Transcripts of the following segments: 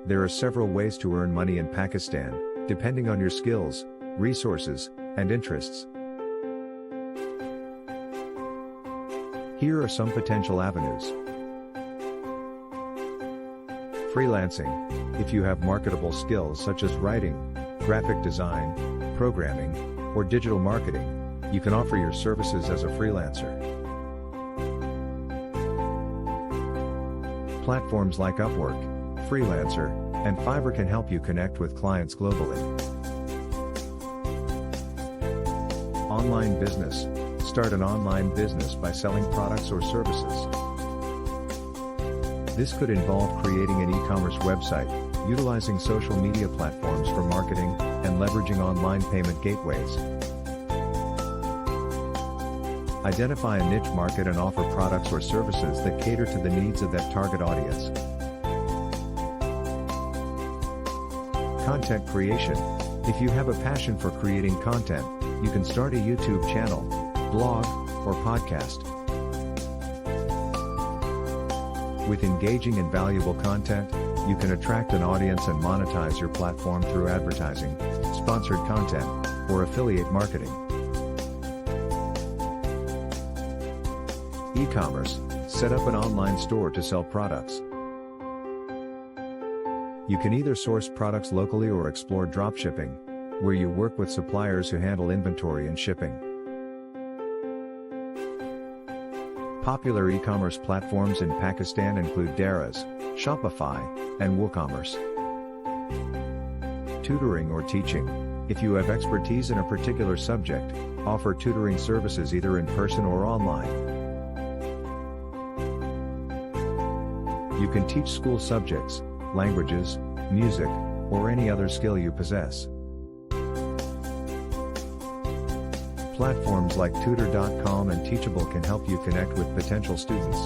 There are several ways to earn money in Pakistan, depending on your skills, resources, and interests. Here are some potential avenues. Freelancing. If you have marketable skills such as writing, graphic design, programming, or digital marketing, you can offer your services as a freelancer. Platforms like Upwork, Freelancer, and Fiverr can help you connect with clients globally. Online business. Start an online business by selling products or services. This could involve creating an e-commerce website, utilizing social media platforms for marketing, and leveraging online payment gateways. Identify a niche market and offer products or services that cater to the needs of that target audience. Content creation. If you have a passion for creating content, you can start a YouTube channel, blog, or podcast. With engaging and valuable content, you can attract an audience and monetize your platform through advertising, sponsored content, or affiliate marketing. E-commerce. Set up an online store to sell products. You can either source products locally or explore dropshipping, where you work with suppliers who handle inventory and shipping. Popular e-commerce platforms in Pakistan include Daraz, Shopify, and Woocommerce. Tutoring or teaching. If you have expertise in a particular subject, offer tutoring services either in person or online. You can teach school subjects, languages, music, or any other skill you possess. Platforms like Tutor.com and Teachable can help you connect with potential students.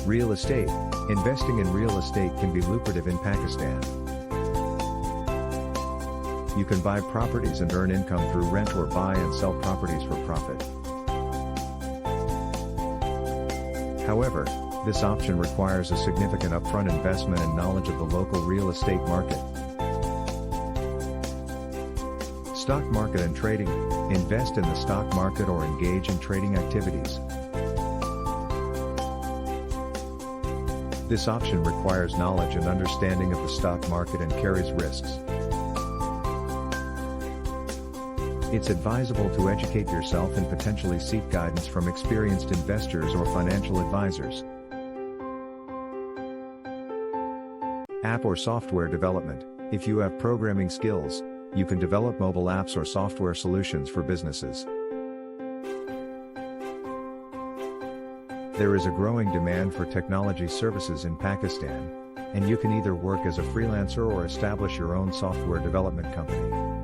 Real estate. Investing in real estate can be lucrative in Pakistan. You can buy properties and earn income through rent or buy and sell properties for profit. However, this option requires a significant upfront investment and knowledge of the local real estate market. Stock market and trading. Invest in the stock market or engage in trading activities. This option requires knowledge and understanding of the stock market and carries risks. It's advisable to educate yourself and potentially seek guidance from experienced investors or financial advisors. App or software development. If you have programming skills, you can develop mobile apps or software solutions for businesses. There is a growing demand for technology services in Pakistan, and you can either work as a freelancer or establish your own software development company.